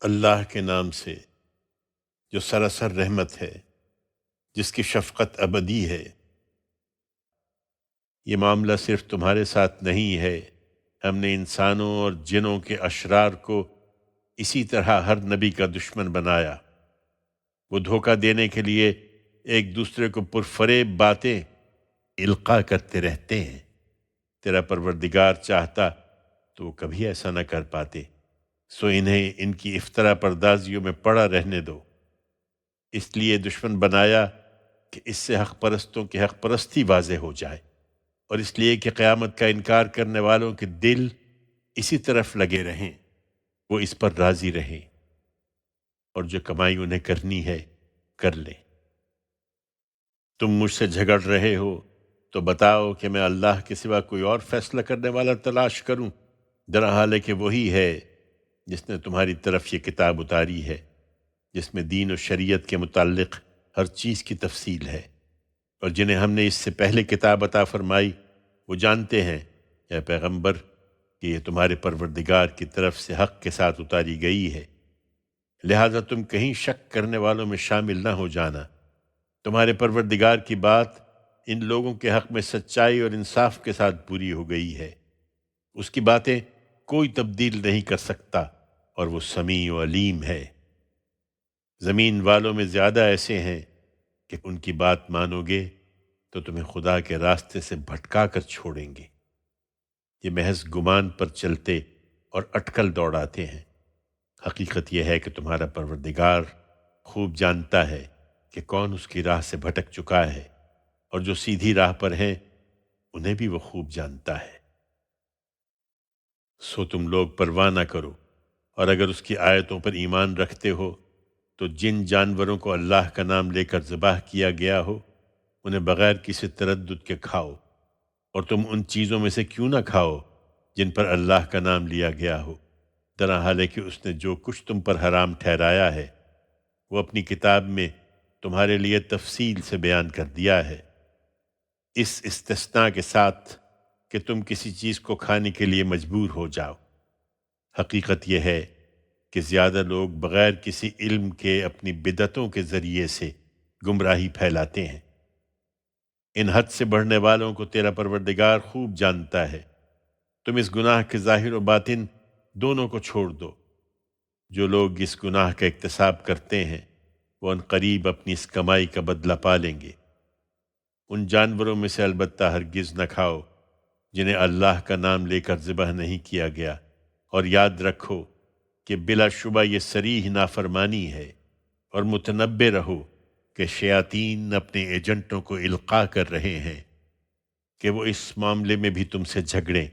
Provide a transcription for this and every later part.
اللہ کے نام سے جو سراسر رحمت ہے، جس کی شفقت ابدی ہے۔ یہ معاملہ صرف تمہارے ساتھ نہیں ہے، ہم نے انسانوں اور جنوں کے اشرار کو اسی طرح ہر نبی کا دشمن بنایا۔ وہ دھوکہ دینے کے لیے ایک دوسرے کو پرفریب باتیں القاء کرتے رہتے ہیں۔ تیرا پروردگار چاہتا تو وہ کبھی ایسا نہ کر پاتے، سو انہیں ان کی افطرا پردازیوں میں پڑا رہنے دو۔ اس لیے دشمن بنایا کہ اس سے حق پرستوں کی حق پرستی واضح ہو جائے، اور اس لیے کہ قیامت کا انکار کرنے والوں کے دل اسی طرف لگے رہیں، وہ اس پر راضی رہیں، اور جو کمائی انہیں کرنی ہے کر لیں۔ تم مجھ سے جھگڑ رہے ہو تو بتاؤ کہ میں اللہ کے سوا کوئی اور فیصلہ کرنے والا تلاش کروں، درحال ہے کہ وہی ہے جس نے تمہاری طرف یہ کتاب اتاری ہے، جس میں دین و شریعت کے متعلق ہر چیز کی تفصیل ہے۔ اور جنہیں ہم نے اس سے پہلے کتاب عطا فرمائی وہ جانتے ہیں، اے پیغمبر، کہ یہ تمہارے پروردگار کی طرف سے حق کے ساتھ اتاری گئی ہے، لہذا تم کہیں شک کرنے والوں میں شامل نہ ہو جانا۔ تمہارے پروردگار کی بات ان لوگوں کے حق میں سچائی اور انصاف کے ساتھ پوری ہو گئی ہے، اس کی باتیں کوئی تبدیل نہیں کر سکتا، اور وہ سمیع و علیم ہے۔ زمین والوں میں زیادہ ایسے ہیں کہ ان کی بات مانو گے تو تمہیں خدا کے راستے سے بھٹکا کر چھوڑیں گے۔ یہ محض گمان پر چلتے اور اٹکل دوڑاتے ہیں۔ حقیقت یہ ہے کہ تمہارا پروردگار خوب جانتا ہے کہ کون اس کی راہ سے بھٹک چکا ہے، اور جو سیدھی راہ پر ہیں انہیں بھی وہ خوب جانتا ہے۔ سو تم لوگ پرواہ نہ کرو، اور اگر اس کی آیتوں پر ایمان رکھتے ہو تو جن جانوروں کو اللہ کا نام لے کر ذبح کیا گیا ہو انہیں بغیر کسی تردد کے کھاؤ، اور تم ان چیزوں میں سے کیوں نہ کھاؤ جن پر اللہ کا نام لیا گیا ہو، درحال ہے کہ اس نے جو کچھ تم پر حرام ٹھہرایا ہے وہ اپنی کتاب میں تمہارے لیے تفصیل سے بیان کر دیا ہے، اس استثناء کے ساتھ کہ تم کسی چیز کو کھانے کے لیے مجبور ہو جاؤ۔ حقیقت یہ ہے کہ زیادہ لوگ بغیر کسی علم کے اپنی بدعتوں کے ذریعے سے گمراہی پھیلاتے ہیں۔ ان حد سے بڑھنے والوں کو تیرا پروردگار خوب جانتا ہے۔ تم اس گناہ کے ظاہر و باطن دونوں کو چھوڑ دو۔ جو لوگ اس گناہ کا اکتساب کرتے ہیں وہ ان قریب اپنی اس کمائی کا بدلہ پا لیں گے۔ ان جانوروں میں سے البتہ ہرگز نہ کھاؤ جنہیں اللہ کا نام لے کر ذبح نہیں کیا گیا، اور یاد رکھو کہ بلا شبہ یہ صریح نافرمانی ہے، اور متنبہ رہو کہ شیاطین اپنے ایجنٹوں کو القاء کر رہے ہیں کہ وہ اس معاملے میں بھی تم سے جھگڑیں،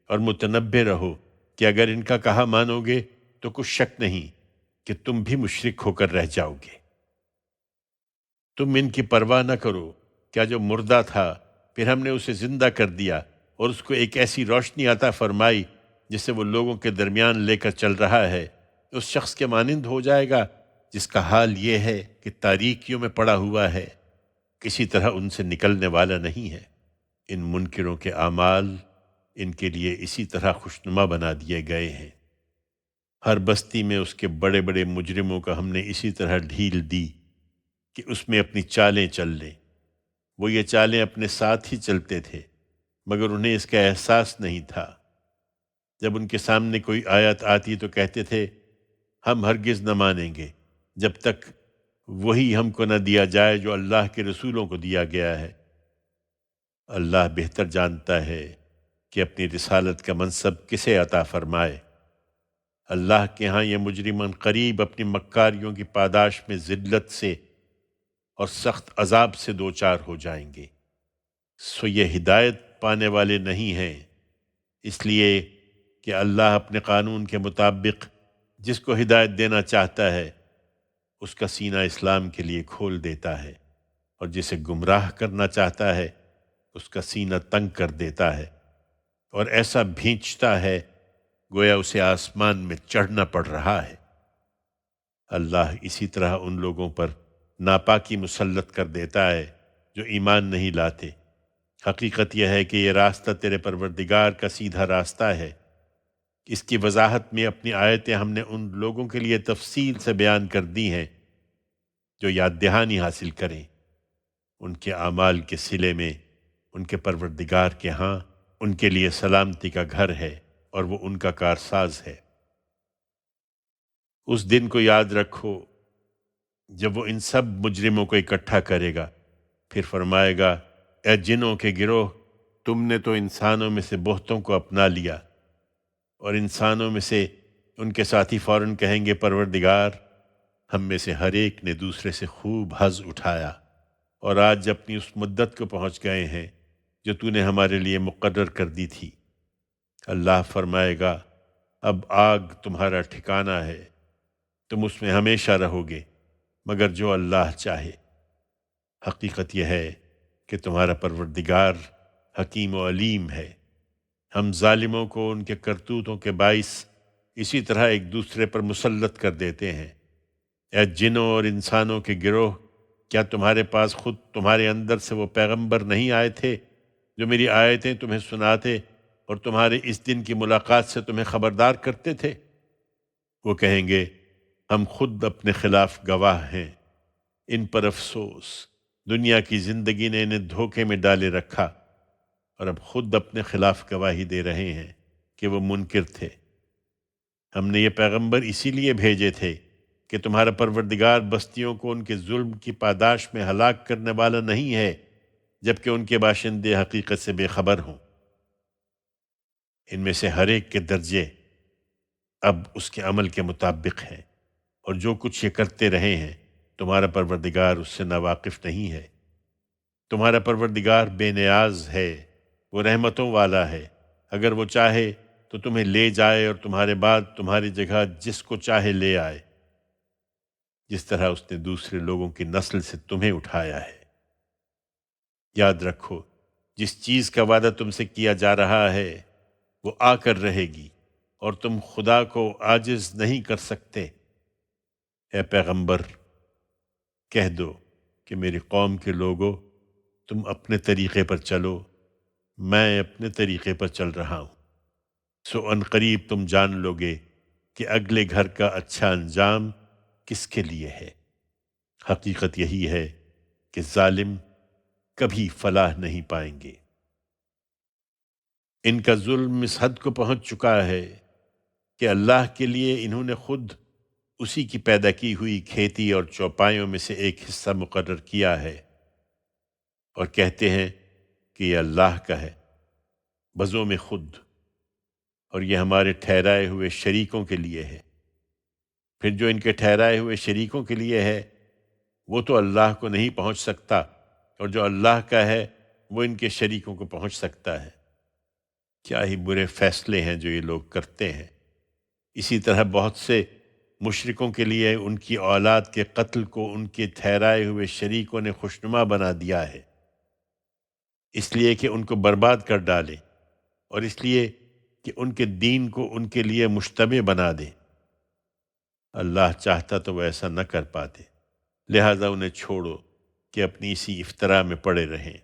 اور متنبہ رہو کہ اگر ان کا کہا مانو گے تو کچھ شک نہیں کہ تم بھی مشرک ہو کر رہ جاؤ گے۔ تم ان کی پرواہ نہ کرو، کیا جو مردہ تھا پھر ہم نے اسے زندہ کر دیا اور اس کو ایک ایسی روشنی عطا فرمائی جسے وہ لوگوں کے درمیان لے کر چل رہا ہے، اس شخص کے مانند ہو جائے گا جس کا حال یہ ہے کہ تاریکیوں میں پڑا ہوا ہے، کسی طرح ان سے نکلنے والا نہیں ہے۔ ان منکروں کے اعمال ان کے لیے اسی طرح خوشنما بنا دیے گئے ہیں۔ ہر بستی میں اس کے بڑے بڑے مجرموں کا ہم نے اسی طرح ڈھیل دی کہ اس میں اپنی چالیں چل لیں۔ وہ یہ چالیں اپنے ساتھ ہی چلتے تھے مگر انہیں اس کا احساس نہیں تھا۔ جب ان کے سامنے کوئی آیت آتی تو کہتے تھے ہم ہرگز نہ مانیں گے جب تک وہی ہم کو نہ دیا جائے جو اللہ کے رسولوں کو دیا گیا ہے۔ اللہ بہتر جانتا ہے کہ اپنی رسالت کا منصب کسے عطا فرمائے۔ اللہ کے ہاں یہ مجرمان قریب اپنی مکاریوں کی پاداش میں ذلت سے اور سخت عذاب سے دوچار ہو جائیں گے۔ سو یہ ہدایت پانے والے نہیں ہیں، اس لیے کہ اللہ اپنے قانون کے مطابق جس کو ہدایت دینا چاہتا ہے اس کا سینہ اسلام کے لیے کھول دیتا ہے، اور جسے گمراہ کرنا چاہتا ہے اس کا سینہ تنگ کر دیتا ہے، اور ایسا بھینچتا ہے گویا اسے آسمان میں چڑھنا پڑ رہا ہے۔ اللہ اسی طرح ان لوگوں پر ناپاکی مسلط کر دیتا ہے جو ایمان نہیں لاتے۔ حقیقت یہ ہے کہ یہ راستہ تیرے پروردگار کا سیدھا راستہ ہے، اس کی وضاحت میں اپنی آیتیں ہم نے ان لوگوں کے لیے تفصیل سے بیان کر دی ہیں جو یاد دہانی حاصل کریں، ان کے اعمال کے صلے میں ان کے پروردگار کے ہاں ان کے لیے سلامتی کا گھر ہے اور وہ ان کا کارساز ہے۔ اس دن کو یاد رکھو جب وہ ان سب مجرموں کو اکٹھا کرے گا، پھر فرمائے گا، اے جنوں کے گروہ، تم نے تو انسانوں میں سے بہتوں کو اپنا لیا، اور انسانوں میں سے ان کے ساتھی فوراً کہیں گے، پروردگار، ہم میں سے ہر ایک نے دوسرے سے خوب حظ اٹھایا، اور آج اپنی اس مدت کو پہنچ گئے ہیں جو تو نے ہمارے لیے مقرر کر دی تھی۔ اللہ فرمائے گا، اب آگ تمہارا ٹھکانہ ہے، تم اس میں ہمیشہ رہو گے مگر جو اللہ چاہے۔ حقیقت یہ ہے کہ تمہارا پروردگار حکیم و علیم ہے۔ ہم ظالموں کو ان کے کرتوتوں کے باعث اسی طرح ایک دوسرے پر مسلط کر دیتے ہیں۔ اے جنوں اور انسانوں کے گروہ، کیا تمہارے پاس خود تمہارے اندر سے وہ پیغمبر نہیں آئے تھے جو میری آیتیں تمہیں سناتے اور تمہارے اس دن کی ملاقات سے تمہیں خبردار کرتے تھے؟ وہ کہیں گے، ہم خود اپنے خلاف گواہ ہیں، ان پر افسوس، دنیا کی زندگی نے انہیں دھوکے میں ڈالے رکھا اور اب خود اپنے خلاف گواہی دے رہے ہیں کہ وہ منکر تھے۔ ہم نے یہ پیغمبر اسی لیے بھیجے تھے کہ تمہارا پروردگار بستیوں کو ان کے ظلم کی پاداش میں ہلاک کرنے والا نہیں ہے، جبکہ ان کے باشندے حقیقت سے بے خبر ہوں۔ ان میں سے ہر ایک کے درجے اب اس کے عمل کے مطابق ہیں، اور جو کچھ یہ کرتے رہے ہیں تمہارا پروردگار اس سے ناواقف نہیں ہے۔ تمہارا پروردگار بے نیاز ہے، وہ رحمتوں والا ہے، اگر وہ چاہے تو تمہیں لے جائے اور تمہارے بعد تمہاری جگہ جس کو چاہے لے آئے، جس طرح اس نے دوسرے لوگوں کی نسل سے تمہیں اٹھایا ہے۔ یاد رکھو، جس چیز کا وعدہ تم سے کیا جا رہا ہے وہ آ کر رہے گی، اور تم خدا کو عاجز نہیں کر سکتے۔ اے پیغمبر، کہہ دو کہ میری قوم کے لوگوں، تم اپنے طریقے پر چلو، میں اپنے طریقے پر چل رہا ہوں، سو ان قریب تم جان لو گے کہ اگلے گھر کا اچھا انجام کس کے لیے ہے۔ حقیقت یہی ہے کہ ظالم کبھی فلاح نہیں پائیں گے۔ ان کا ظلم اس حد کو پہنچ چکا ہے کہ اللہ کے لیے انہوں نے خود اسی کی پیدا کی ہوئی کھیتی اور چوپایوں میں سے ایک حصہ مقرر کیا ہے، اور کہتے ہیں کہ یہ اللہ کا ہے، بزوں میں خود، اور یہ ہمارے ٹھہرائے ہوئے شریکوں کے لیے ہے۔ پھر جو ان کے ٹھہرائے ہوئے شریکوں کے لیے ہے وہ تو اللہ کو نہیں پہنچ سکتا، اور جو اللہ کا ہے وہ ان کے شریکوں کو پہنچ سکتا ہے۔ کیا ہی برے فیصلے ہیں جو یہ لوگ کرتے ہیں۔ اسی طرح بہت سے مشرکوں کے لیے ان کی اولاد کے قتل کو ان کے ٹھہرائے ہوئے شریکوں نے خوشنما بنا دیا ہے، اس لیے کہ ان کو برباد کر ڈالے، اور اس لیے کہ ان کے دین کو ان کے لیے مشتبہ بنا دے۔ اللہ چاہتا تو وہ ایسا نہ کر پاتے، لہذا انہیں چھوڑو کہ اپنی اسی افطرا میں پڑے رہیں۔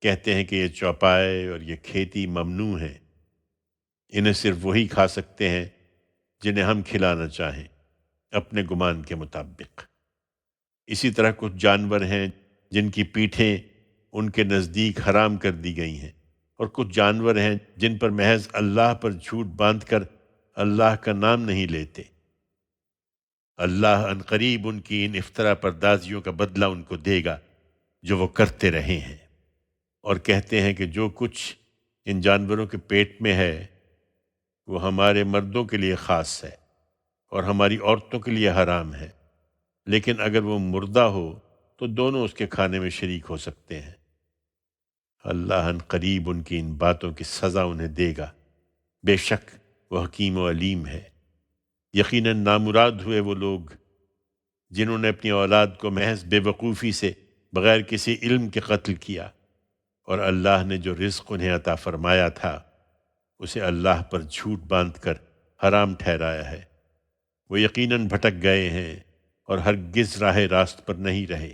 کہتے ہیں کہ یہ چوپائے اور یہ کھیتی ممنوع ہیں، انہیں صرف وہی کھا سکتے ہیں جنہیں ہم کھلانا چاہیں اپنے گمان کے مطابق۔ اسی طرح کچھ جانور ہیں جن کی پیٹھیں ان کے نزدیک حرام کر دی گئی ہیں، اور کچھ جانور ہیں جن پر محض اللہ پر جھوٹ باندھ کر اللہ کا نام نہیں لیتے۔ اللہ عنقریب ان کی ان افطرا پردازیوں کا بدلہ ان کو دے گا جو وہ کرتے رہے ہیں۔ اور کہتے ہیں کہ جو کچھ ان جانوروں کے پیٹ میں ہے وہ ہمارے مردوں کے لیے خاص ہے اور ہماری عورتوں کے لیے حرام ہے، لیکن اگر وہ مردہ ہو تو دونوں اس کے کھانے میں شریک ہو سکتے ہیں۔ اللہ ان قریب ان کی ان باتوں کی سزا انہیں دے گا، بے شک وہ حکیم و علیم ہے۔ یقیناً نامراد ہوئے وہ لوگ جنہوں نے اپنی اولاد کو محض بے وقوفی سے بغیر کسی علم کے قتل کیا، اور اللہ نے جو رزق انہیں عطا فرمایا تھا اسے اللہ پر جھوٹ باندھ کر حرام ٹھہرایا ہے۔ وہ یقیناً بھٹک گئے ہیں اور ہرگز راہ راست پر نہیں رہے۔